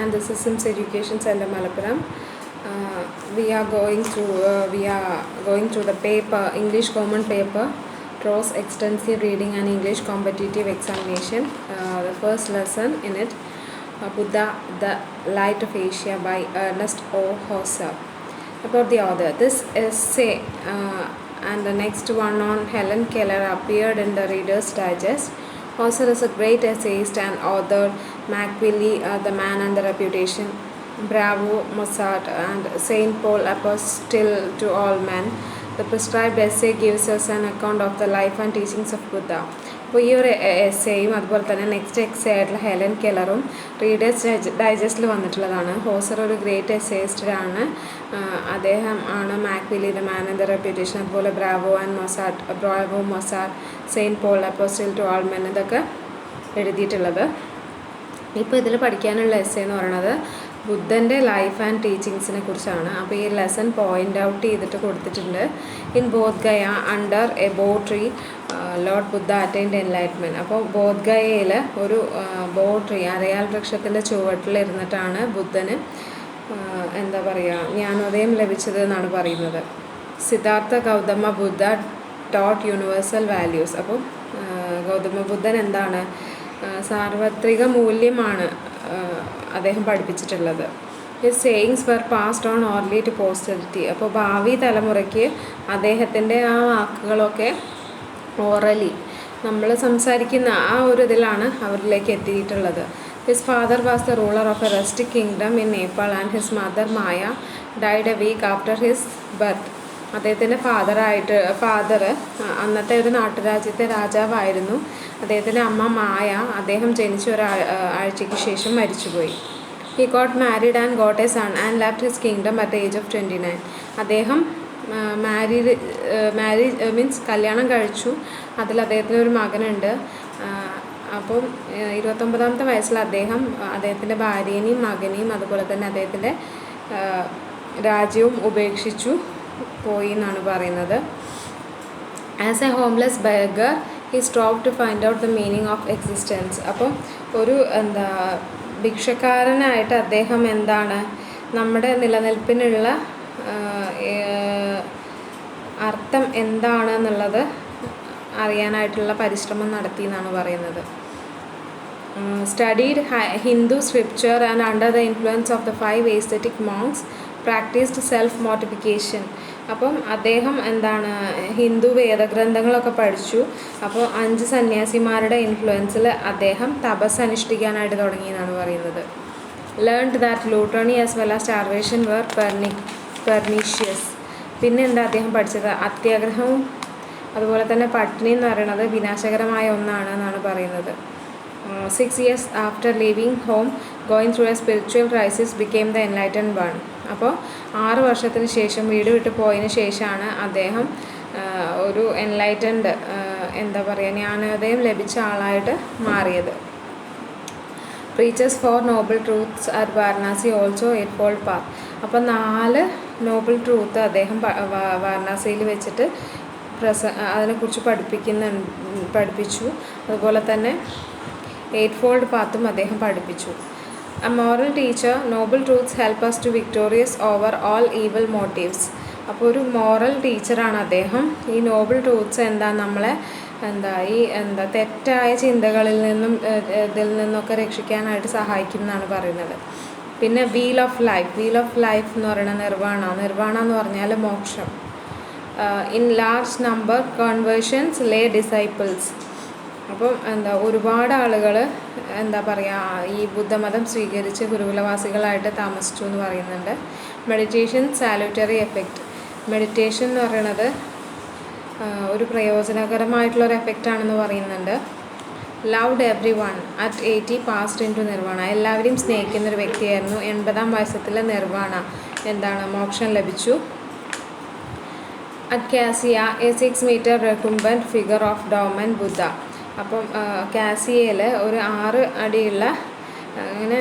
and this is Sims Education Center Malappuram. We are going through the paper English Common Paper, Prose Extensive Reading and English Competitive Examination. The first lesson in it, Buddha, the Light of Asia by Ernest O. Hauser. About the author, this essay and the next one on Helen Keller appeared in the Reader's Digest. Hauser is a great essayist and author. Macmillan, The Man and the Reputation, Bravo, Mozart, and Saint Paul Apostle to All Men. The prescribed essay gives us an account of the life and teachings of Buddha. അപ്പോൾ ഈ ഒരു എസ്സേയും അതുപോലെ തന്നെ next എക്സേ ആയിട്ടുള്ള Helen കെല്ലറും readers ഡൈജസ്റ്റിൽ വന്നിട്ടുള്ളതാണ്. ഹോസർ ഒരു great എസ്സേയിസ്റ്റാണ്. അദ്ദേഹം ആണ് മാക്മില്ലി, the man and the reputation, അതുപോലെ bravo, Mozart, Saint Paul apostle to all men ഇതൊക്കെ എഴുതിയിട്ടുള്ളത്. ഇപ്പോൾ ഇതിൽ പഠിക്കാനുള്ള എസ്സേ എന്ന് പറയുന്നത് ബുദ്ധൻ്റെ ലൈഫ് ആൻഡ് ടീച്ചിങ്സിനെ കുറിച്ചാണ്. അപ്പോൾ ഈ ലെസൺ പോയിൻ്റ് ഔട്ട് ചെയ്തിട്ട് കൊടുത്തിട്ടുണ്ട്. In Bodh Gaya under A ബോ ട്രീ ലോർഡ് ബുദ്ധ അറ്റൈൻഡ് എൻലൈറ്റ്മെൻറ്റ്. അപ്പോൾ ബോധ് ഗയയിൽ ഒരു ബോ ട്രീ, അരയാൽ വൃക്ഷത്തിൻ്റെ ചുവട്ടിലിരുന്നിട്ടാണ് ബുദ്ധന് എന്താ പറയുക ജ്ഞാനോദയം ലഭിച്ചത് എന്നാണ് പറയുന്നത്. Siddhartha Gautama Buddha taught universal values. അപ്പോൾ ഗൗതമ ബുദ്ധൻ എന്താണ്, സാർവത്രിക മൂല്യമാണ് അദ്ദേഹം പഠിപ്പിച്ചിട്ടുള്ളത്. His sayings were passed on orally to posterity. അപ്പോൾ ഭാവി തലമുറയ്ക്ക് അദ്ദേഹത്തിൻ്റെ ആ വാക്കുകളൊക്കെ ഓറലി നമ്മൾ സംസാരിക്കുന്ന ആ ഒരു ഇതിലാണ് അവരിലേക്ക് എത്തിയിട്ടുള്ളത്. His father was the ruler of a rustic kingdom in Nepal and his mother Maya died a week after his birth. അദ്ദേഹത്തിൻ്റെ ഫാദർ അന്നത്തെ ഒരു നാട്ടുരാജ്യത്തെ രാജാവായിരുന്നു. അദ്ദേഹത്തിൻ്റെ അമ്മ മായ അദ്ദേഹം ജനിച്ച ഒരാഴ്ചയ്ക്ക് ശേഷം മരിച്ചുപോയി. He got married and got a son and left his kingdom at the age of 29. അദ്ദേഹം മീൻസ് കല്യാണം കഴിച്ചു. അതിൽ അദ്ദേഹത്തിന് ഒരു മകനുണ്ട്. അപ്പം 29ാമത്തെ വയസ്സിൽ അദ്ദേഹത്തിൻ്റെ ഭാര്യേനെയും മകനെയും അതുപോലെ തന്നെ അദ്ദേഹത്തിൻ്റെ രാജ്യവും ഉപേക്ഷിച്ചു പോയി എന്നാണ് പറയുന്നത്. As a homeless beggar he strove to find out the meaning of existence. അപ്പം ഒരു ഭിക്ഷക്കാരനായിട്ട് അദ്ദേഹം എന്താണ് നമ്മുടെ നിലനിൽപ്പിനുള്ള അർത്ഥം എന്താണെന്നുള്ളത് അറിയാനായിട്ടുള്ള പരിശ്രമം നടത്തി എന്നാണ് പറയുന്നത്. Studied Hindu scripture and under the influence of the 5 aesthetic monks practised self mortification. അപ്പം അദ്ദേഹം എന്താണ് ഹിന്ദു വേദഗ്രന്ഥങ്ങളൊക്കെ പഠിച്ചു. അപ്പോൾ 5 സന്യാസിമാരുടെ ഇൻഫ്ലുവൻസിൽ അദ്ദേഹം തപസ് അനുഷ്ഠിക്കാനായിട്ട് തുടങ്ങി എന്നാണ് പറയുന്നത്. Learned that gluttony as well as starvation were pernicious. പിന്നെ എന്താ അദ്ദേഹം പഠിച്ചത്, അത്യാഗ്രഹവും അതുപോലെ തന്നെ പട്ടിണി എന്ന് പറയുന്നത് വിനാശകരമായ ഒന്നാണ് എന്നാണ് പറയുന്നത്. 6 years after leaving home, going through a spiritual crisis became the enlightened one. അപ്പോൾ 6 വർഷത്തിന് ശേഷം വീട് വിട്ട് പോയതിന് ശേഷമാണ് അദ്ദേഹം ഒരു എൻലൈറ്റൻഡ് എന്താ പറയുക ജ്ഞാനോദയം ലഭിച്ച ആളായിട്ട് മാറിയത്. Preaches four noble truths at Varanasi also 8-fold path. അപ്പോൾ 4 നോബിൾ ട്രൂത്ത് അദ്ദേഹം വാരണാസിയിൽ വെച്ചിട്ട് അതിനെക്കുറിച്ച് പഠിപ്പിച്ചു. അതുപോലെ തന്നെ 8-fold pathും അദ്ദേഹം പഠിപ്പിച്ചു. A moral teacher, noble truths help us to victorious over all evil motives. അപ്പോൾ ഒരു മോറൽ ടീച്ചറാണ് അദ്ദേഹം. ഈ നോബിൾ ട്രൂത്ത്സ് നമ്മളെ തെറ്റായ ചിന്തകളിൽ ഇതിൽ നിന്നൊക്കെ രക്ഷിക്കാനായിട്ട് സഹായിക്കും എന്നാണ് പറയുന്നത്. പിന്നെ വീൽ ഓഫ് ലൈഫ് എന്ന് പറയുന്നത് നിർവാണ എന്ന് പറഞ്ഞാൽ മോക്ഷം. In large number conversions lay disciples. അപ്പം ഒരുപാട് ആളുകൾ ഈ ബുദ്ധമതം സ്വീകരിച്ച് ഗുരുകുലവാസികളായിട്ട് താമസിച്ചു എന്ന് പറയുന്നുണ്ട്. Meditation സാല്യൂട്ടറി effect. മെഡിറ്റേഷൻ എന്ന് പറയുന്നത് ഒരു പ്രയോജനകരമായിട്ടുള്ളൊരു എഫക്റ്റാണെന്ന് പറയുന്നുണ്ട്. Loved everyone at 80 passed into nirvana. എല്ലാവരെയും സ്നേഹിക്കുന്നൊരു വ്യക്തിയായിരുന്നു. 80ാം വയസ്സത്തിൽ നിർവാണ മോക്ഷം ലഭിച്ചു. At Kasia a 6 meter recumbent figure of dormant Buddha. അപ്പം കാസിയയിൽ ഒരു 6 അടിയുള്ള അങ്ങനെ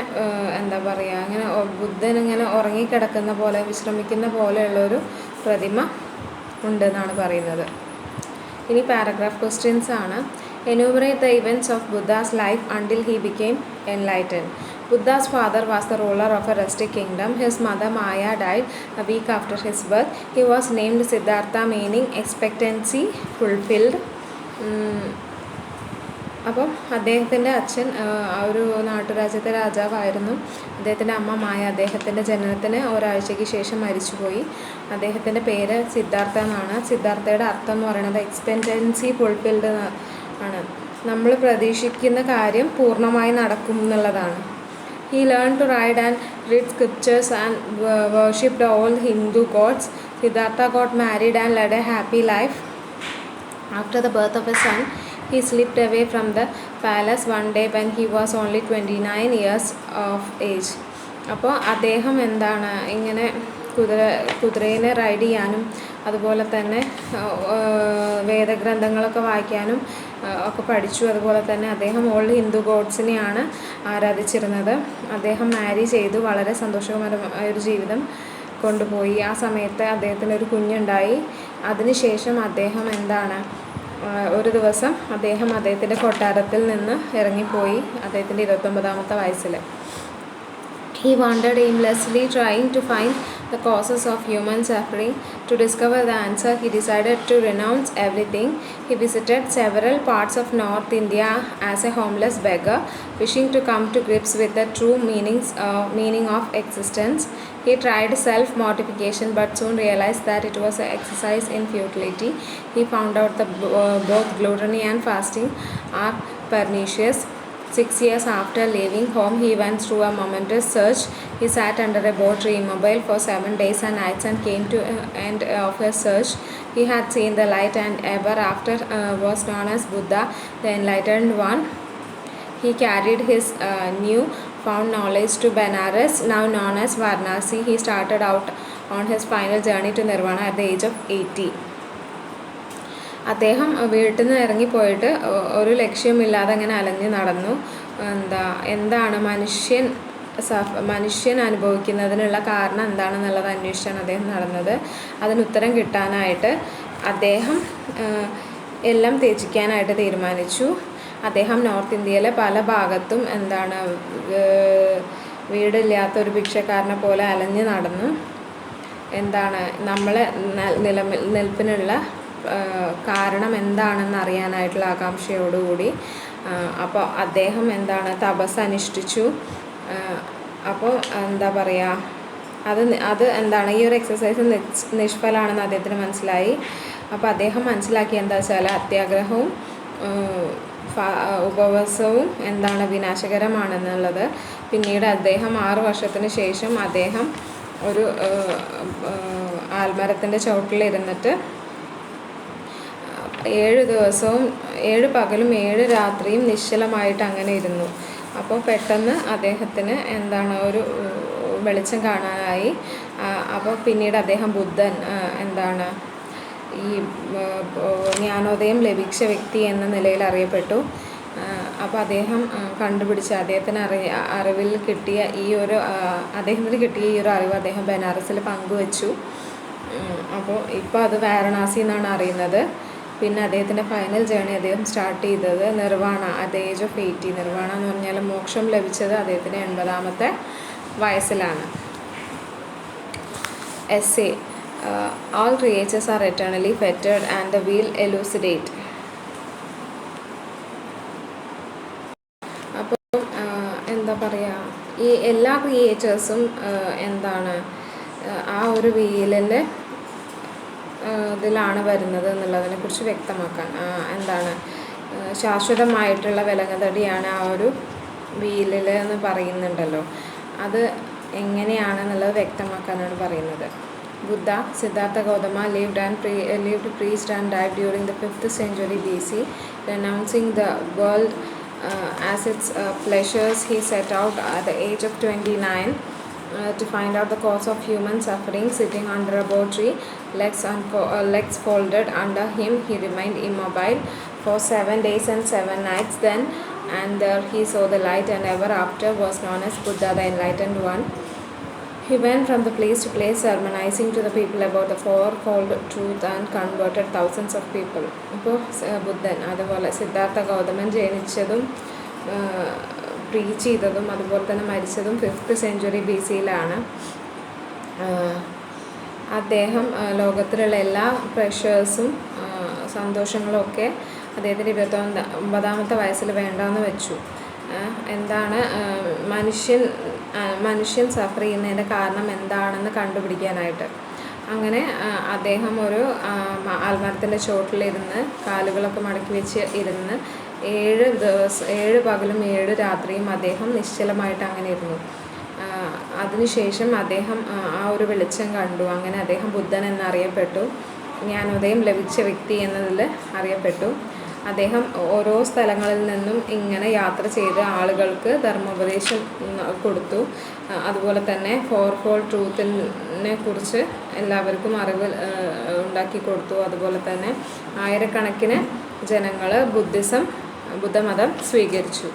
അങ്ങനെ ബുദ്ധൻ ഇങ്ങനെ ഉറങ്ങിക്കിടക്കുന്ന പോലെ വിശ്രമിക്കുന്ന പോലെയുള്ളൊരു പ്രതിമ ഉണ്ടെന്നാണ് പറയുന്നത്. ഇനി പാരഗ്രാഫ് ക്വസ്റ്റ്യൻസ് ആണ്. Enumerate the events of Buddha's life until he became enlightened. Buddha's father was the ruler of a rustic kingdom. His mother Maya died a week after his birth. He was named Siddhartha, meaning expectancy fulfilled. അപ്പം അദ്ദേഹത്തിൻ്റെ അച്ഛൻ ഒരു നാട്ടുരാജ്യത്തെ രാജാവായിരുന്നു. അദ്ദേഹത്തിൻ്റെ അമ്മ മായ അദ്ദേഹത്തിൻ്റെ ജനനത്തിന് ഒരാഴ്ചയ്ക്ക് ശേഷം മരിച്ചുപോയി. അദ്ദേഹത്തിൻ്റെ പേര് സിദ്ധാർത്ഥ എന്നാണ്. സിദ്ധാർത്ഥയുടെ അർത്ഥം എന്ന് പറയുന്നത് എക്സ്പെക്റ്റൻസി ഫുൾഫിൽഡ് ആണ്. നമ്മൾ പ്രതീക്ഷിക്കുന്ന കാര്യം പൂർണ്ണമായി നടക്കും എന്നുള്ളതാണ്. He learned to write and read scriptures and worshipped all Hindu gods. Siddhartha got married and led a happy life. After the birth of his son, he slipped away from the palace one day when he was only 29 years of age. അപ്പോൾ അദ്ദേഹം എന്താണ് ഇങ്ങനെ കുതിരേനെ ride ചെയ്യാനും അതുപോലെ തന്നെ വേദഗ്രന്ഥങ്ങളൊക്കെ വായിക്കാനും ഒക്കെ പഠിച്ചു. അതുപോലെ തന്നെ അദ്ദേഹം ഓൾഡ് ഹിന്ദു ഗോഡ്സിനെയാണ് ആരാധിച്ചിരുന്നത്. അദ്ദേഹം മാരി ചെയ്തു വളരെ സന്തോഷകരമായ ഒരു ജീവിതം കൊണ്ടുപോയി. ആ സമയത്ത് അദ്ദേഹത്തിന് ഒരു കുഞ്ഞുണ്ടായി. അതിനുശേഷം അദ്ദേഹം എന്താണ് ഒരു ദിവസം അദ്ദേഹത്തിൻ്റെ കൊട്ടാരത്തിൽ നിന്ന് ഇറങ്ങിപ്പോയി അദ്ദേഹത്തിൻ്റെ 29ാമത്തെ വയസ്സിൽ. He wandered aimlessly, trying to find the causes of human suffering. To discover the answer, he decided to renounce everything. He visited several parts of North India as a homeless beggar, wishing to come to grips with the true meaning of existence. He tried self-mortification but soon realized that it was an exercise in futility. He found out that both gluttony and fasting are pernicious. 6 years after leaving home, he went through a momentous search. He sat under a boat tree immobile for 7 days and nights and came to the end of his search. He had seen the light and ever after was known as Buddha, the Enlightened One. He carried his new found knowledge to Benares, now known as Varanasi. He started out on his final journey to Nirvana at the age of 80. അദ്ദേഹം വീട്ടിൽ നിന്ന് ഇറങ്ങിപ്പോയിട്ട് ഒരു ലക്ഷ്യമില്ലാതെ അങ്ങനെ അലഞ്ഞു നടന്നു. എന്താണ് മനുഷ്യൻ അനുഭവിക്കുന്നതിനുള്ള കാരണം എന്താണെന്നുള്ളത് അന്വേഷിച്ചാണ് അദ്ദേഹം നടന്നത്. അതിനുത്തരം കിട്ടാനായിട്ട് അദ്ദേഹം എല്ലാം ത്യജിക്കാനായിട്ട് തീരുമാനിച്ചു. അദ്ദേഹം നോർത്ത് ഇന്ത്യയിലെ പല ഭാഗത്തും വീടില്ലാത്തൊരു ഭിക്ഷക്കാരനെ പോലെ അലഞ്ഞു നടന്നു. നമ്മളെ നിലനിൽപ്പിനുള്ള കാരണം എന്താണെന്ന് അറിയാനായിട്ടുള്ള ആകാംക്ഷയോടുകൂടി അപ്പോൾ അദ്ദേഹം തപസ് അനുഷ്ഠിച്ചു. അപ്പോൾ അത് ഈ ഒരു എക്സസൈസ് നിഷ്ഫലമാണെന്ന് അദ്ദേഹത്തിന് മനസ്സിലായി. അപ്പോൾ അദ്ദേഹം മനസ്സിലാക്കി എന്താ വെച്ചാൽ അത്യാഗ്രഹവും ഉപവാസവും വിനാശകരമാണെന്നുള്ളത്. പിന്നീട് അദ്ദേഹം 6 വർഷത്തിന് ശേഷം അദ്ദേഹം ഒരു ആൽമരത്തിൻ്റെ ചുവട്ടിലിരുന്നിട്ട് 7 ദിവസവും 7 പകലും 7 രാത്രിയും നിശ്ചലമായിട്ട് അങ്ങനെ ഇരുന്നു. അപ്പോൾ പെട്ടെന്ന് അദ്ദേഹത്തിന് ഒരു വെളിച്ചം കാണാനായി. അപ്പോൾ പിന്നീട് അദ്ദേഹം ബുദ്ധൻ ഈ ജ്ഞാനോദയം ലഭിച്ച വ്യക്തി എന്ന നിലയിൽ അറിയപ്പെട്ടു. അപ്പോൾ അദ്ദേഹം കണ്ടുപിടിച്ച അദ്ദേഹത്തിന് കിട്ടിയ ഈ ഒരു അറിവ് അദ്ദേഹം ബനാറസിൽ പങ്കുവച്ചു. അപ്പോൾ ഇപ്പോൾ അത് വാരണാസി എന്നാണ് അറിയുന്നത്. പിന്നെ അദ്ദേഹത്തിൻ്റെ ഫൈനൽ ജേണി അദ്ദേഹം സ്റ്റാർട്ട് ചെയ്തത് nirvana at the age of 80. Nirvana എന്ന് പറഞ്ഞാൽ മോക്ഷം ലഭിച്ചത് അദ്ദേഹത്തിന് 80ാമത്തെ വയസ്സിലാണ്. Essay all creatures are eternally fettered and the will elucidate. അപ്പോൾ ഈ എല്ലാ ക്രിയേച്ചേഴ്സും ആ ഒരു വീലിൽ ഇതിലാണ് വരുന്നത് എന്നുള്ളതിനെക്കുറിച്ച് വ്യക്തമാക്കാൻ ശാശ്വതമായിട്ടുള്ള വിലങ്ങതടിയാണ് ആ ഒരു വീലിൽ എന്ന് പറയുന്നുണ്ടല്ലോ. അത് എങ്ങനെയാണെന്നുള്ളത് വ്യക്തമാക്കാനാണ് പറയുന്നത്. Buddha, Siddhartha Gautama lived, preached and died during the 5th century BC. Renouncing the world as its pleasures, he set out at the age of 29 to find out the cause of human suffering. Sitting under a boat tree, legs folded under him, he remained immobile for 7 days and 7 nights. Then and there he saw the light, and ever after was known as Buddha, the Enlightened One. He went from the place to place, sermonizing to the people about the fourfold truth and converted thousands of people. ഇപ്പോൾ ബുദ്ധൻ അതുപോലെ സിദ്ധാർത്ഥ ഗൗതമൻ ജനിച്ചതും preach ചെയ്തതും അതുപോലെ തന്നെ മരിച്ചതും 5th century BC-യിലാണ്. അദ്ദേഹം ലോകത്തിലുള്ള എല്ലാ പ്രഷേഴ്സും സന്തോഷങ്ങളും ഒക്കെ അദ്ദേഹത്തിൻ്റെ 29ാമത്തെ വയസ്സിൽ വേണ്ടാന്ന് വെച്ചു. എന്താണ് മനുഷ്യൻ സഫർ ചെയ്യുന്നതിൻ്റെ കാരണം എന്താണെന്ന് കണ്ടുപിടിക്കാനായിട്ട്. അങ്ങനെ അദ്ദേഹം ഒരു ആൽമരത്തിൻ്റെ ചോട്ടിലിരുന്ന് കാലുകളൊക്കെ മടക്കി വെച്ച് ഇരുന്ന് 7 പകലും 7 രാത്രിയും അദ്ദേഹം നിശ്ചലമായിട്ട് അങ്ങനെ ഇരുന്നു. അതിനുശേഷം അദ്ദേഹം ആ ഒരു വെളിച്ചം കണ്ടു. അങ്ങനെ അദ്ദേഹം ബുദ്ധൻ എന്നറിയപ്പെട്ടു. ജ്ഞാനോദയം ലഭിച്ച വ്യക്തി എന്നതിൽ അറിയപ്പെട്ടു. അദ്ദേഹം ഓരോ സ്ഥലങ്ങളിൽ നിന്നും ഇങ്ങനെ യാത്ര ചെയ്ത് ആളുകൾക്ക് ധർമ്മോപദേശം കൊടുത്തു. അതുപോലെ തന്നെ 4-fold ട്രൂത്തിനെ കുറിച്ച് എല്ലാവർക്കും അറിവ് ഉണ്ടാക്കി കൊടുത്തു. അതുപോലെ തന്നെ ആയിരക്കണക്കിന് ജനങ്ങൾ ബുദ്ധമതം സ്വീകരിച്ചു.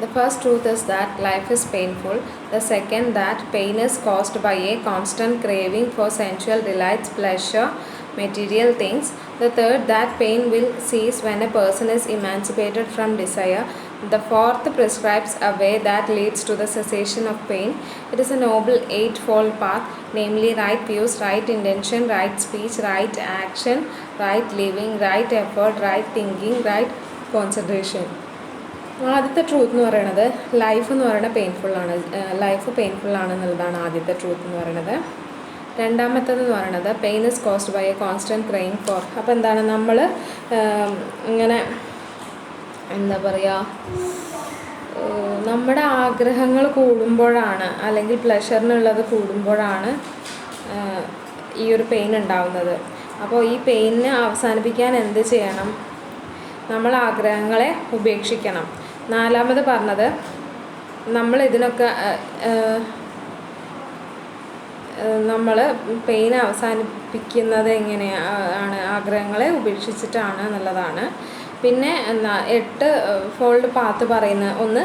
The first truth is that life is painful. The second, that pain is caused by a constant craving for sensual delights, pleasure, material things. The third, that pain will cease when a person is emancipated from desire. The fourth prescribes a way that leads to the cessation of pain. It is a noble 8-fold path, namely right views, right intention, right speech, right action, right living, right effort, right thinking, right concentration. ആദ്യത്തെ truth എന്ന് പറയുന്നത് life എന്ന് പറയുന്നത് painful ആണെന്നുള്ളതാണ് ആദ്യത്തെ truth എന്ന് പറയുന്നത്. രണ്ടാമത്തേതെന്ന് പറയുന്നത് pain is caused by a constant crying for. അപ്പോൾ എന്താണ്, നമ്മൾ ഇങ്ങനെ എന്താ പറയുക, നമ്മുടെ ആഗ്രഹങ്ങൾ കൂടുമ്പോഴാണ് അല്ലെങ്കിൽ പ്ലഷറിനുള്ളത് കൂടുമ്പോഴാണ് ഈ ഒരു പെയിൻ ഉണ്ടാവുന്നത്. അപ്പോൾ ഈ പെയിനെ അവസാനിപ്പിക്കാൻ എന്ത് ചെയ്യണം? നമ്മൾ ആഗ്രഹങ്ങളെ ഉപേക്ഷിക്കണം. നാലാമത് പറഞ്ഞത് നമ്മൾ പെയിൻ അവസാനിപ്പിക്കുന്നത് എങ്ങനെയാണ്? ആഗ്രഹങ്ങളെ ഉപേക്ഷിച്ചിട്ടാണ് എന്നുള്ളതാണ്. പിന്നെ 8-fold പാത്ത് പറയുന്നത് ഒന്ന്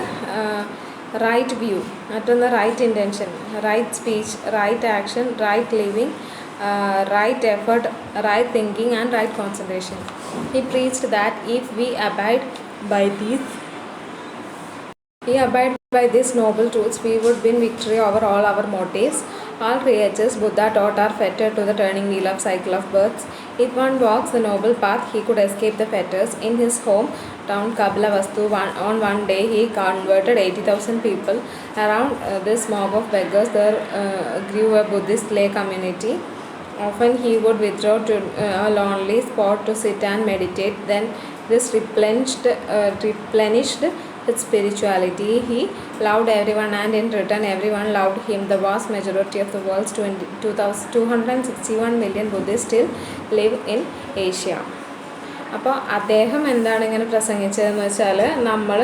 റൈറ്റ് വ്യൂ, മറ്റൊന്ന് right intention, right speech, right action, right living, right effort, right thinking and right concentration. He preached that if we abide by these noble truths, we would win victory over all our motives. All creatures, Buddha taught, are fettered to the turning wheel of cycle of births. If one walks the noble path, he could escape the fetters. In his home town Kapilavastu, on one day he converted 80,000 people. Around this mob of beggars there grew a Buddhist lay community. Often he would withdraw to a lonely spot to sit and meditate. Then this replenished his spirituality. He loved everyone and in return everyone loved him. The vast majority of the world's 261 million Buddhists still live in Asia. അപ്പോൾ അദ്ദേഹം എന്താണ് ഇങ്ങനെ പ്രസംഗിച്ചതെന്ന് വെച്ചാൽ, നമ്മൾ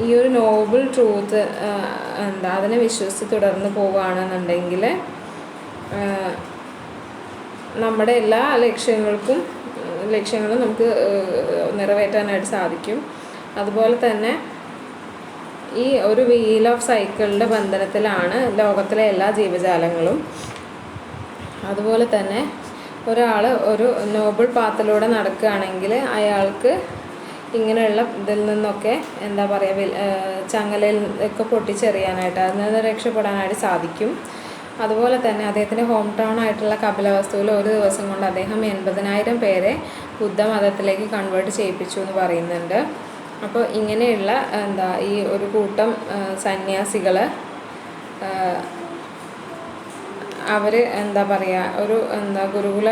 ഈ ഒരു Noble truth അതിനെ വിശ്വസിച്ച് തുടർന്ന് പോവുകയാണെന്നുണ്ടെങ്കിൽ നമ്മുടെ എല്ലാ ലക്ഷ്യങ്ങളും നമുക്ക് നിറവേറ്റാനായിട്ട് സാധിക്കും. അതുപോലെ തന്നെ ഈ ഒരു വീൽ ഓഫ് സൈക്കിളിൻ്റെ ബന്ധനത്തിലാണ് ലോകത്തിലെ എല്ലാ ജീവജാലങ്ങളും. അതുപോലെ തന്നെ ഒരാൾ ഒരു നോബിൾ പാത്തിലൂടെ നടക്കുകയാണെങ്കിൽ അയാൾക്ക് ഇങ്ങനെയുള്ള ഇതിൽ നിന്നൊക്കെ എന്താ പറയുക, ചങ്ങലയിൽ ഒക്കെ പൊട്ടിച്ചെറിയാനായിട്ട്, അതിൽ നിന്ന് രക്ഷപ്പെടാനായിട്ട് സാധിക്കും. അതുപോലെ തന്നെ അദ്ദേഹത്തിൻ്റെ ഹോം ടൗൺ ആയിട്ടുള്ള കപിലവസ്തുവിൽ ഒരു ദിവസം കൊണ്ട് അദ്ദേഹം 80,000 പേരെ ബുദ്ധമതത്തിലേക്ക് കൺവേർട്ട് ചെയ്യിപ്പിച്ചു എന്ന് പറയുന്നുണ്ട്. അപ്പോൾ ഇങ്ങനെയുള്ള ഈ ഒരു കൂട്ടം സന്യാസികൾ അവർ ഒരു ഗുരുകുല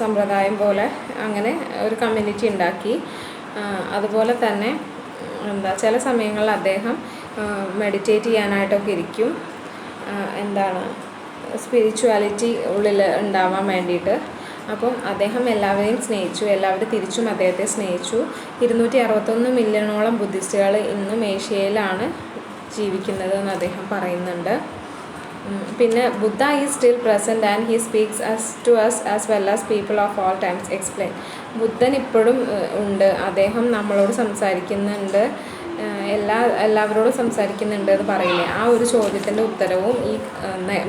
സമ്പ്രദായം പോലെ അങ്ങനെ ഒരു കമ്മ്യൂണിറ്റി ഉണ്ടാക്കി. അതുപോലെ തന്നെ ചില സമയങ്ങളിൽ അദ്ദേഹം മെഡിറ്റേറ്റ് ചെയ്യാനായിട്ടൊക്കെ ഇരിക്കും, സ്പിരിച്വാലിറ്റി ഉള്ളിൽ ഉണ്ടാവാൻ വേണ്ടിയിട്ട്. അപ്പം അദ്ദേഹം എല്ലാവരെയും സ്നേഹിച്ചു, എല്ലാവരും തിരിച്ചും അദ്ദേഹത്തെ സ്നേഹിച്ചു. 261 മില്യണോളം ബുദ്ധിസ്റ്റുകൾ ഇന്നും ഏഷ്യയിലാണ് ജീവിക്കുന്നത് എന്ന് അദ്ദേഹം പറയുന്നുണ്ട്. പിന്നെ Buddha is still present and he speaks to us as well as people of all times explain. ബുദ്ധൻ ഇപ്പോഴും ഉണ്ട്, അദ്ദേഹം നമ്മളോട് സംസാരിക്കുന്നുണ്ട്, എല്ലാവരോടും സംസാരിക്കുന്നുണ്ട് എന്ന് പറയില്ലേ, ആ ഒരു ചോദ്യത്തിൻ്റെ ഉത്തരവും ഈ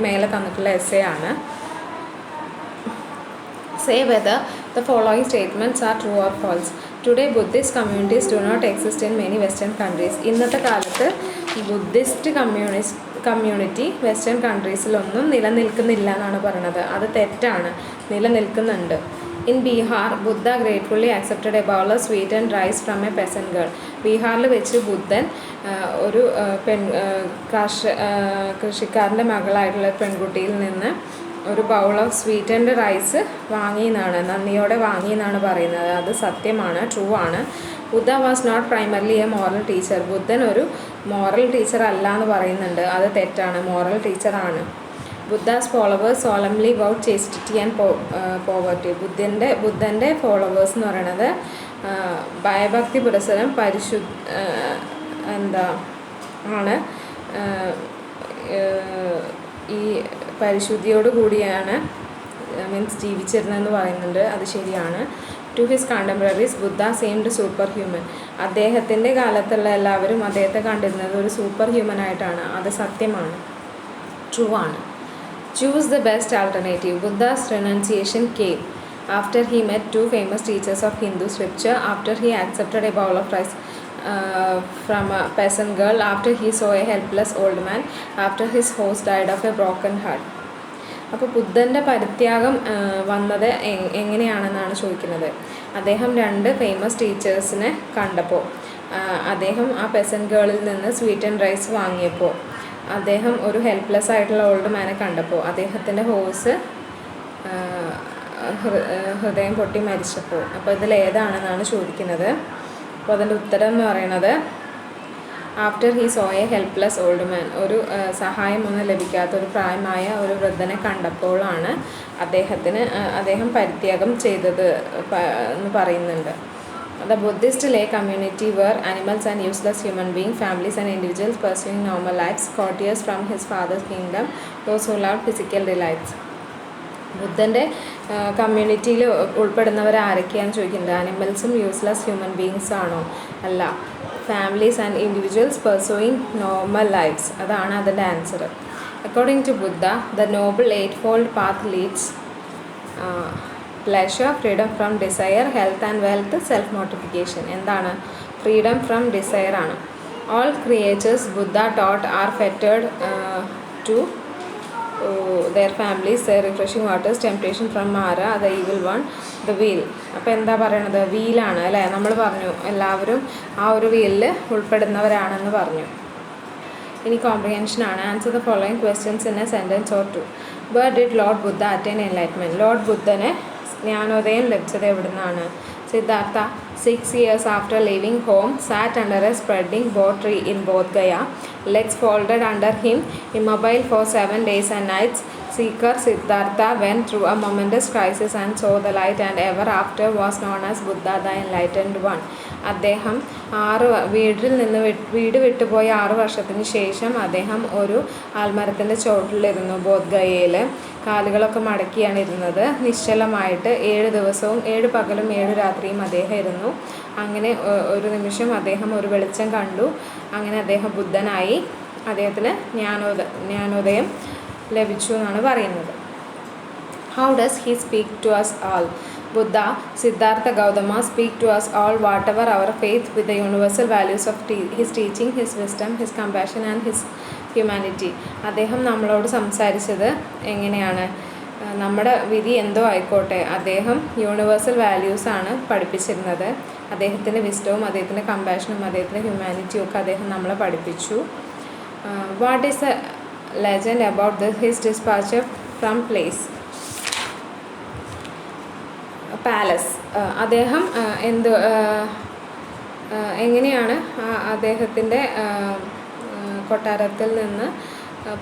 മേലെ തന്നിട്ടുള്ള എസ്സേ ആണ്. Say whether the following statements are true or false. Today, Buddhist communities do not exist in many Western countries. ഇന്നത്തെ കാലത്ത് ബുദ്ധിസ്റ്റ് കമ്മ്യൂണിറ്റി വെസ്റ്റേൺ കൺട്രീസിലൊന്നും നിലനിൽക്കുന്നില്ല എന്നാണ് പറയുന്നത്. അത് തെറ്റാണ്, നിലനിൽക്കുന്നുണ്ട്. In Bihar, Buddha gratefully accepted a bowl of sweetened rice from a peasant girl. ബീഹാറിൽ വെച്ച് ബുദ്ധൻ ഒരു കൃഷിക്കാരൻ്റെ മകളായിട്ടുള്ള പെൺകുട്ടിയിൽ നിന്ന് ഒരു ബൗൾ ഓഫ് സ്വീറ്റൻഡ് റൈസ് വാങ്ങിയെന്നാണ്, നന്ദിയോടെ വാങ്ങിയെന്നാണ് പറയുന്നത്. അത് സത്യമാണ്, ട്രൂ ആണ്. Buddha was not primarily a moral teacher. ബുദ്ധൻ ഒരു മോറൽ ടീച്ചർ അല്ല എന്ന് പറയുന്നുണ്ട്. അത് തെറ്റാണ്, മോറൽ ടീച്ചറാണ്. Buddha's followers solemnly vowed chastity and poverty. ബുദ്ധൻ്റെ ഫോളോവേഴ്സ് എന്ന് പറയുന്നത് ഭയഭക്തി പുരസരം ആണ് ഈ പരിശുദ്ധിയോട് കൂടിയാണ് മീൻസ് ജീവിച്ചിരുന്നതെന്ന് പറയുന്നുണ്ട്. അത് ശരിയാണ്. To his contemporaries Buddha seemed superhuman. അദ്ദേഹത്തിൻ്റെ കാലത്തുള്ള എല്ലാവരും അദ്ദേഹത്തെ കണ്ടിരുന്നത് ഒരു സൂപ്പർ ഹ്യൂമൻ ആയിട്ടാണ്. അത് സത്യമാണ്, ട്രൂ ആണ്. Choose the best alternative. Buddha's renunciation came after he met two famous teachers of Hindu scripture, after he accepted a bowl of rice from a peasant girl, after he saw a helpless old man, after his horse died of a broken heart. അപ്പോൾ ബുദ്ധൻ്റെ പരിത്യാഗം വന്നത് എങ്ങനെയാണെന്നാണ് ചോദിക്കുന്നത്. അദ്ദേഹം രണ്ട് famous ടീച്ചേഴ്സിനെ കണ്ടപ്പോൾ, അദ്ദേഹം ആ peasant ഗേളിൽ നിന്ന് sweet and rice വാങ്ങിയപ്പോൾ, അദ്ദേഹം ഒരു ഹെൽപ്ലെസ് ആയിട്ടുള്ള ഓൾഡ് മാനെ കണ്ടപ്പോൾ, അദ്ദേഹത്തിൻ്റെ ഹോഴ്സ് ഹൃദയം പൊട്ടി മരിച്ചപ്പോൾ. അപ്പോൾ ഇതിലേതാണെന്നാണ് ചോദിക്കുന്നത്. അപ്പോൾ അതിൻ്റെ ഉത്തരം എന്ന് പറയുന്നത് after he so A helpless old man. ഒരു സഹായമൊന്നും ലഭിക്കാത്ത ഒരു പ്രായമായ ഒരു വൃദ്ധനെ കണ്ടപ്പോഴാണ് അദ്ദേഹം പരിത്യാഗം ചെയ്തത് എന്ന് പറയുന്നുണ്ട്. The Buddhist lay community were animals and useless human beings, families and individuals pursuing normal lives, courtiers from his father's kingdom, those who loved physical delights. ബുദ്ധൻ്റെ കമ്മ്യൂണിറ്റിയിൽ ഉൾപ്പെടുന്നവർ ആരൊക്കെയാണെന്ന് ചോദിക്കുന്നത്. ആനിമൽസും യൂസ്ലെസ് ഹ്യൂമൻ ബീങ്സ് ആണോ? അല്ല. Families and individuals pursuing normal lives, അതാണ് അതിൻ്റെ answer. According to Buddha, the noble eightfold path leads pleasure, freedom from desire, health and wealth, self mortification. എന്താണ്? Freedom from desire ആണ്. All creatures Buddha taught are fettered to their families, their refreshing waters, temptation from Mara, the evil one, the wheel. അപ്പോൾ എന്താ പറയണത്? വീലാണ് അല്ലേ? നമ്മൾ പറഞ്ഞു എല്ലാവരും ആ ഒരു വീലിൽ ഉൾപ്പെടുന്നവരാണെന്ന് പറഞ്ഞു. ഇനി കോംപ്രിഹെൻഷനാണ്. Answer the following questions in a sentence or two. Where did Lord Buddha attain enlightenment? Lord ബുദ്ധന് ജ്ഞാനോദയം ലഭിച്ചത് എവിടെ നിന്നാണ്? Siddhartha 6 years after leaving home, sat under a spreading bo tree in Bodh Gaya, legs folded under him, immobile for 7 days and nights. Seeker Siddhartha went through a momentous crisis and saw the light, and ever after was known as Buddha, the enlightened one. അദ്ദേഹം വീട് വിട്ടുപോയ 6 വർഷത്തിന് ശേഷം അദ്ദേഹം ഒരു ആൽമരത്തിൻ്റെ ചോട്ടിലിരുന്നു. ബോധ്ഗയയിൽ കാലുകളൊക്കെ മടക്കിയാണ് ഇരുന്നത്. നിശ്ചലമായിട്ട് 7 ദിവസവും 7 പകലും 7 രാത്രിയും അദ്ദേഹം ഇരുന്നു. അങ്ങനെ ഒരു നിമിഷം അദ്ദേഹം ഒരു വെളിച്ചം കണ്ടു. അങ്ങനെ അദ്ദേഹം ബുദ്ധനായി. അദ്ദേഹത്തിന് ജ്ഞാനോദയം ലഭിച്ചു എന്നാണ് പറയുന്നത്. How does he speak to us all? Buddha, Siddhartha Gautama speak to us all whatever our faith with the universal values of his teaching, his wisdom, his compassion and his humanity. അദ്ദേഹം നമ്മളോട് സംസാരിച്ചത് എങ്ങനെയാണ്? നമ്മുടെ വിധി എന്തോ ആയിക്കോട്ടെ, അദ്ദേഹം യൂണിവേഴ്സൽ വാല്യൂസാണ് പഠിപ്പിച്ചിരുന്നത്. അദ്ദേഹത്തിൻ്റെ വിസ്ഡവും അദ്ദേഹത്തിൻ്റെ കമ്പാഷനും അദ്ദേഹത്തിൻ്റെ ഹ്യൂമാനിറ്റിയും ഒക്കെ അദ്ദേഹം നമ്മളെ പഠിപ്പിച്ചു. What is A legend about his dispatcher from palace? അദ്ദേഹം എങ്ങനെയാണ് അദ്ദേഹത്തിൻ്റെ കൊട്ടാരത്തിൽ നിന്ന്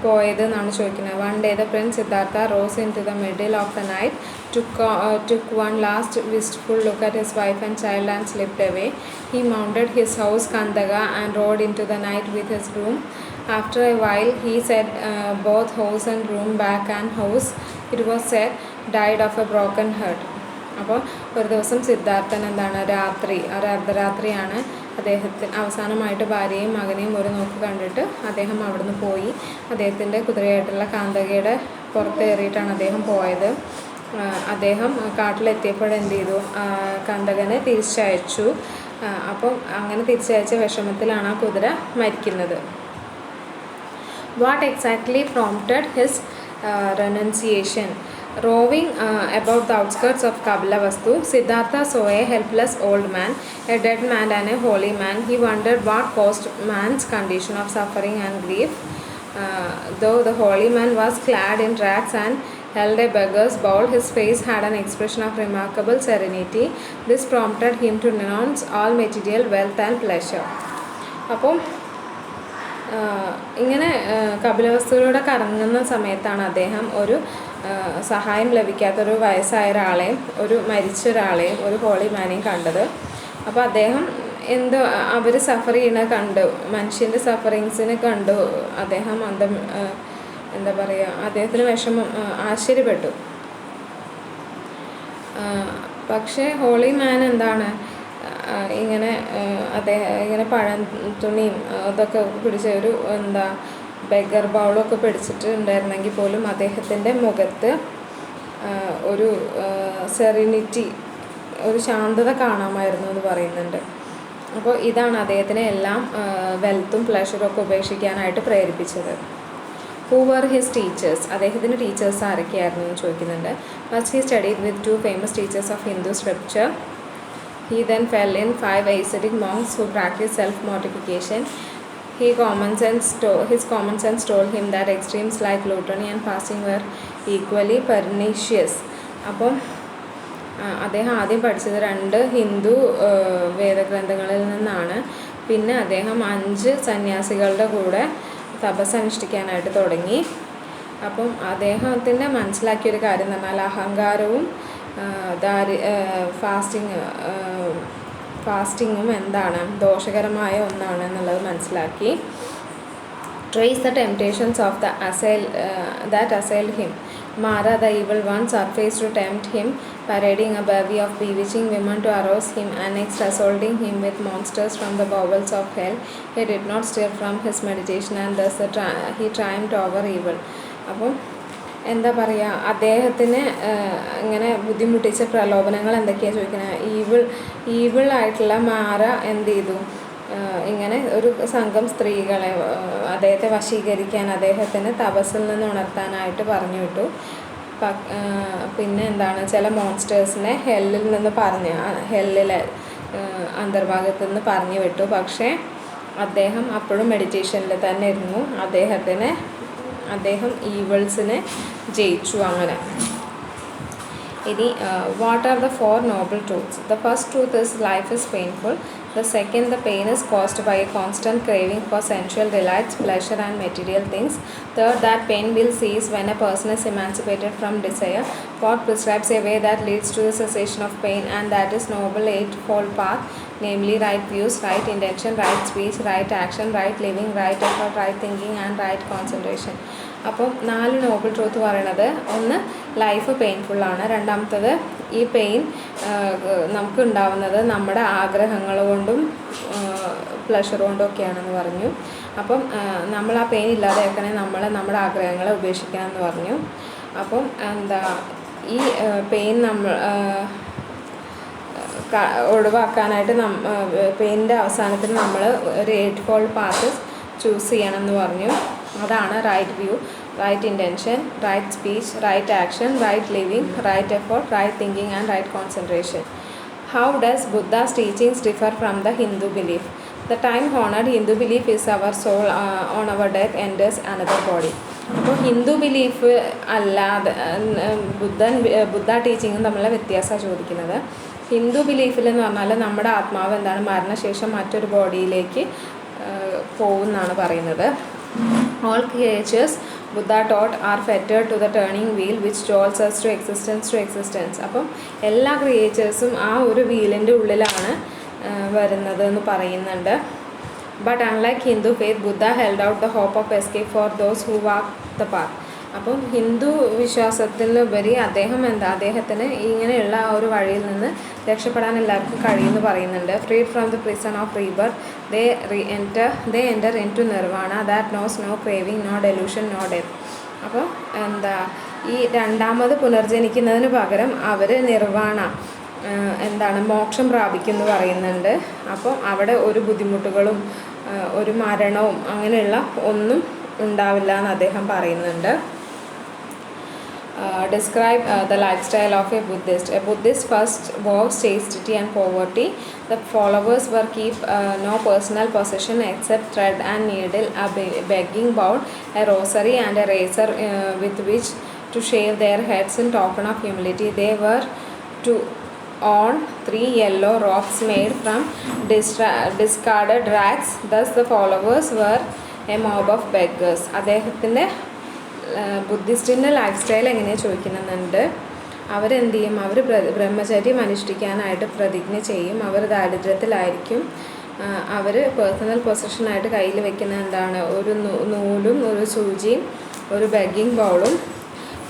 പോയത് എന്നാണ് ചോദിക്കുന്നത്. One day the Prince Siddhartha rose into the middle of the night, took one last wistful look at his wife and child and slipped away. He mounted his horse Kandaga and rode into the night with his groom. After a while he said both horse and groom, back and horse, it was said, died of a broken heart. അപ്പോൾ ഒരു ദിവസം സിദ്ധാർത്ഥൻ അർദ്ധരാത്രിയാണ് അദ്ദേഹത്തിന് അവസാനമായിട്ട് ഭാര്യയും മകനെയും ഒരു നോക്ക് കണ്ടിട്ട് അദ്ദേഹം അവിടുന്ന് പോയി. അദ്ദേഹത്തിൻ്റെ കുതിരയായിട്ടുള്ള കാന്തകയുടെ പുറത്തേറിയിട്ടാണ് അദ്ദേഹം പോയത്. അദ്ദേഹം കാട്ടിലെത്തിയപ്പോൾ എന്ത് ചെയ്തു, കണ്ടകനെ തിരിച്ചയച്ചു. അപ്പം അങ്ങനെ തിരിച്ചയച്ച വിഷമത്തിലാണ് ആ കുതിര മരിക്കുന്നത്. What exactly prompted his renunciation? Roving about the outskirts of Kabilavastu, Siddhartha saw a helpless old man, a dead man and a holy man. He wondered what caused man's condition of suffering and grief. Though the holy man was clad in rags and held a beggar's bowl, his face had an expression of remarkable serenity. This prompted him to renounce all material wealth and pleasure. അപ്പം ഇങ്ങനെ കപിലവസ്തുവിലൂടെ കറങ്ങുന്ന സമയത്താണ് അദ്ദേഹം ഒരു സഹായം ലഭിക്കാത്തൊരു വയസ്സായ ഒരാളെയും ഒരു മരിച്ച ഒരാളെയും ഒരു ഹോളി മാനെയും കണ്ടത്. അപ്പോൾ അദ്ദേഹം എന്തോ അവർ സഫർ ചെയ്യണത് കണ്ടു, മനുഷ്യൻ്റെ സഫറിങ്സിനെ കണ്ടു. അദ്ദേഹം എന്താ പറയുക, അദ്ദേഹത്തിന് വിഷമം, ആശ്ചര്യപ്പെട്ടു. പക്ഷേ ഹോളി മാൻ എന്താണ് ഇങ്ങനെ ഇങ്ങനെ പഴം തുണിയും അതൊക്കെ പിടിച്ച ഒരു ബെഗർ ബൗളൊക്കെ പിടിച്ചിട്ടുണ്ടായിരുന്നെങ്കിൽ പോലും അദ്ദേഹത്തിൻ്റെ മുഖത്ത് ഒരു സെറിനിറ്റി, ഒരു ശാന്തത കാണാമായിരുന്നു എന്ന് പറയുന്നുണ്ട്. അപ്പോൾ ഇതാണ് അദ്ദേഹത്തിനെ എല്ലാം വെൽത്തും പ്ലഷറും ഒക്കെ ഉപേക്ഷിക്കാനായിട്ട് പ്രേരിപ്പിച്ചത്. Who were his teachers? അദ്ദേഹത്തിൻ്റെ ടീച്ചേഴ്സ് ആരൊക്കെയായിരുന്നു എന്ന് ചോദിക്കുന്നുണ്ട്. First he studied with 2 famous teachers of Hindu scripture. He then fell in 5 ascetic monks who practiced self-mortification. His common sense told him that extremes like gluttony and fasting were equally pernicious. അപ്പം അദ്ദേഹം ആദ്യം പഠിച്ചത് 2 ഹിന്ദു വേദഗ്രന്ഥങ്ങളിൽ നിന്നാണ്. പിന്നെ അദ്ദേഹം 5 സന്യാസികളുടെ കൂടെ തപസ് അനുഷ്ഠിക്കാനായിട്ട് തുടങ്ങി. അപ്പം അദ്ദേഹത്തിൻ്റെ മനസ്സിലാക്കിയൊരു കാര്യം എന്ന് പറഞ്ഞാൽ അഹങ്കാരവും ഫാസ്റ്റിങ്ങും എന്താണ്, ദോഷകരമായ ഒന്നാണ് എന്നുള്ളത് മനസ്സിലാക്കി. Trace the temptations of the that assailed him. Mara, the evil one, surfaced to tempt him, parading a bevy of bewitching women to arouse him, and next assaulting him with monsters from the bowels of hell. He did not stir from his meditation, and thus he triumphed over evil. അപ്പം എന്താ പറയുക, അദ്ദേഹത്തിന് ഇങ്ങനെ ബുദ്ധിമുട്ടിച്ച പ്രലോഭനങ്ങൾ എന്തൊക്കെയാണ് ചോദിക്കുന്നത്. ഈവിളായിട്ടുള്ള മാറ എന്ത് ചെയ്തു, ഇങ്ങനെ ഒരു സംഘം സ്ത്രീകളെ അദ്ദേഹത്തെ വശീകരിക്കാൻ അദ്ദേഹത്തിന് തപസ്സിൽ നിന്ന് ഉണർത്താനായിട്ട് പറഞ്ഞു വിട്ടു. പിന്നെ എന്താണ്, ചില മോൺസ്റ്റേഴ്സിനെ ഹെല്ലിൽ നിന്ന് ഹെല്ലിലെ അന്തർഭാഗത്തു നിന്ന് പറഞ്ഞു വിട്ടു. പക്ഷേ അദ്ദേഹം അപ്പോഴും മെഡിറ്റേഷനിൽ തന്നെ ഇരുന്നു. അദ്ദേഹം ഈവിൾസിനെ ജയിച്ചു. അങ്ങനെ ഇനി what are the 4 noble truths? The first truth is life is painful. The second, the pain is caused by a constant craving for sensual delights, pleasure and material things. Third, that pain will cease when a person is emancipated from desire. Fourth, prescribes a way that leads to the cessation of pain, and that is noble eightfold path, namely right views, right intention, right speech, right action, right living, right effort, right thinking and right concentration. അപ്പം 4 Noble truth പറയണത്, ഒന്ന് life പെയിൻഫുള്ളാണ്, രണ്ടാമത്തത് ഈ pain നമുക്ക് ഉണ്ടാവുന്നത് നമ്മുടെ ആഗ്രഹങ്ങൾ കൊണ്ടും പ്ലഷർ കൊണ്ടും ഒക്കെയാണെന്ന് പറഞ്ഞു. അപ്പം നമ്മൾ ആ പെയിൻ ഇല്ലാതെയാക്കണേ നമ്മുടെ ആഗ്രഹങ്ങളെ ഉപേക്ഷിക്കണം എന്ന് പറഞ്ഞു. അപ്പം ഈ പെയിൻ ഒഴിവാക്കാനായിട്ട് പെയിൻ്റെ അവസാനത്തിൽ നമ്മൾ ഒരു 8-fold പാത്ത് ചൂസ് ചെയ്യണം എന്ന് പറഞ്ഞു. അതാണ് right view, right intention, right speech, right action, right living, right effort, right thinking and right concentration. How does Buddha's teachings differ from the Hindu belief? The time-honored Hindu belief is our soul on our death enters another body. അപ്പോൾ Hindu belief അല്ലാതെ ബുദ്ധ ടീച്ചിങ്ങും തമ്മിലുള്ള വ്യത്യാസമാണ് ചോദിക്കുന്നത്. ഹിന്ദു ബിലീഫിൽ എന്ന് പറഞ്ഞാൽ നമ്മുടെ ആത്മാവ് എന്താണ്, മരണശേഷം മറ്റൊരു ബോഡിയിലേക്ക് പോകുമെന്നാണ് പറയുന്നത്. All creatures, Buddha taught, are fettered to the turning wheel which jolts us to existence. അപ്പം എല്ലാ ക്രിയേച്ചേഴ്സും ആ ഒരു വീലിൻ്റെ ഉള്ളിലാണ് വരുന്നത് എന്ന് പറയുന്നുണ്ട്. But unlike Hindu faith, Buddha held out the hope of escape for those who walk the path. അപ്പം ഹിന്ദു വിശ്വാസത്തിനുപരി അദ്ദേഹത്തിന് ഇങ്ങനെയുള്ള ആ ഒരു വഴിയിൽ നിന്ന് രക്ഷപ്പെടാൻ എല്ലാവർക്കും കഴിയുമെന്ന് പറയുന്നുണ്ട്. Freed from the prison of rebirth, they enter into nirvana that knows no craving, no delusion, no death. അപ്പോൾ ഈ രണ്ടാമത് പുനർജനിക്കുന്നതിന് പകരം അവർ നിർവാണ എന്താണ് മോക്ഷം പ്രാപിക്കുമെന്ന് പറയുന്നുണ്ട്. അപ്പോൾ അവിടെ ഒരു ബുദ്ധിമുട്ടുകളും ഒരു മരണവും അങ്ങനെയുള്ള ഒന്നും ഉണ്ടാവില്ല എന്ന് അദ്ദേഹം പറയുന്നുണ്ട്. Describe the lifestyle of a Buddhist. A Buddhist first vows chastity and poverty. The followers were keep no personal possession except thread and needle, a begging bowl, a rosary and a razor with which to shave their heads in token of humility. They were to own 3 yellow robes made from discarded rags. Thus the followers were a mob of beggars. അദ്ദേഹത്തിൻ്റെ ബുദ്ധിസ്റ്റിൻ്റെ life style എങ്ങനെയാണ് ചോദിക്കുന്നുണ്ട്. അവരെന്ത് ചെയ്യും? അവർ ബ്രഹ്മചര്യം അനുഷ്ഠിക്കാനായിട്ട് പ്രതിജ്ഞ ചെയ്യും. അവർ ദാരിദ്ര്യത്തിലായിരിക്കും. അവർ personal പൊസഷനായിട്ട് കയ്യിൽ വെക്കുന്ന എന്താണ്? ഒരു നൂലും ഒരു സൂചിയും ഒരു ബെഗിങ് ബൗളും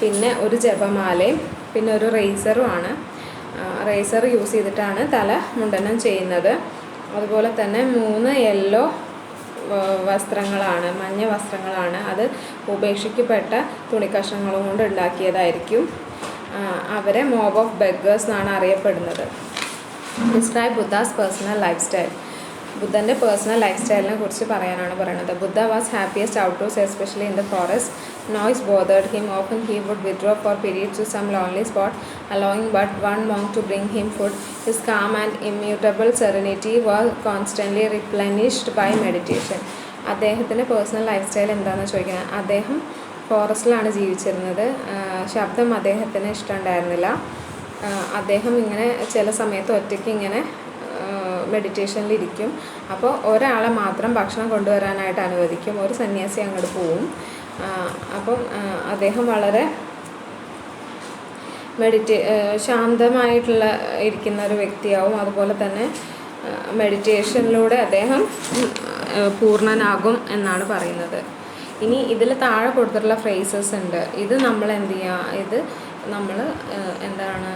പിന്നെ ഒരു ജപമാലയും പിന്നെ ഒരു റേസറുമാണ്. റേസർ യൂസ് ചെയ്തിട്ടാണ് തല മുണ്ടനം ചെയ്യുന്നത്. അതുപോലെ തന്നെ 3 യെല്ലോ വസ്ത്രങ്ങളാണ്, മഞ്ഞ വസ്ത്രങ്ങളാണ്. അത് ഉപേക്ഷിക്കപ്പെട്ട തുണിക്കഷ്ണങ്ങൾ കൊണ്ട് ഉണ്ടാക്കിയതായിരിക്കും. അവരെ മോബ് ഓഫ് ബെഗേഴ്സ് എന്നാണ് അറിയപ്പെടുന്നത്. Describe Buddha's personal life style. ബുദ്ധൻ്റെ പേഴ്സണൽ ലൈഫ് സ്റ്റൈലിനെ കുറിച്ച് പറയാനാണ് പറയുന്നത്. Buddha was happiest outdoors especially in the forest. Noise bothered him. Often he would withdraw for periods to some lonely spot, allowing but one monk to bring him food. His calm and immutable serenity was constantly replenished by meditation. അദ്ദേഹത്തിൻ്റെ personal life style എന്താണെന്ന് ചോദിക്കുന്നത്. അദ്ദേഹം ഫോറസ്റ്റിലാണ് ജീവിച്ചിരുന്നത്. ശബ്ദം അദ്ദേഹത്തിന് ഇഷ്ടമുണ്ടായിരുന്നില്ല. അദ്ദേഹം ഇങ്ങനെ ചില സമയത്ത് ഒറ്റയ്ക്ക് ഇങ്ങനെ മെഡിറ്റേഷനിലിരിക്കും. അപ്പോൾ ഒരാളെ മാത്രം ഭക്ഷണം കൊണ്ടുവരാനായിട്ട് അനുവദിക്കും. ഒരു സന്യാസി അങ്ങോട്ട് പോവും. അപ്പം അദ്ദേഹം വളരെ ശാന്തമായിട്ടുള്ള ഇരിക്കുന്ന ഒരു വ്യക്തിയാവും. അതുപോലെ തന്നെ മെഡിറ്റേഷനിലൂടെ അദ്ദേഹം പൂർണ്ണനാകും എന്നാണ് പറയുന്നത്. ഇനി ഇതിൽ താഴെ കൊടുത്തിട്ടുള്ള ഫ്രേസസ് ഉണ്ട്. ഇത് നമ്മൾ എന്ത് ചെയ്യുക? ഇത് നമ്മൾ എന്താണ്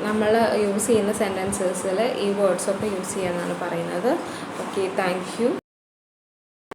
നമ്മൾ യൂസ് ചെയ്യുന്ന സെൻറ്റൻസസിൽ ഈ വേർഡ്സൊക്കെ യൂസ് ചെയ്യാമെന്നാണ് പറയുന്നത്. Okay, thank you.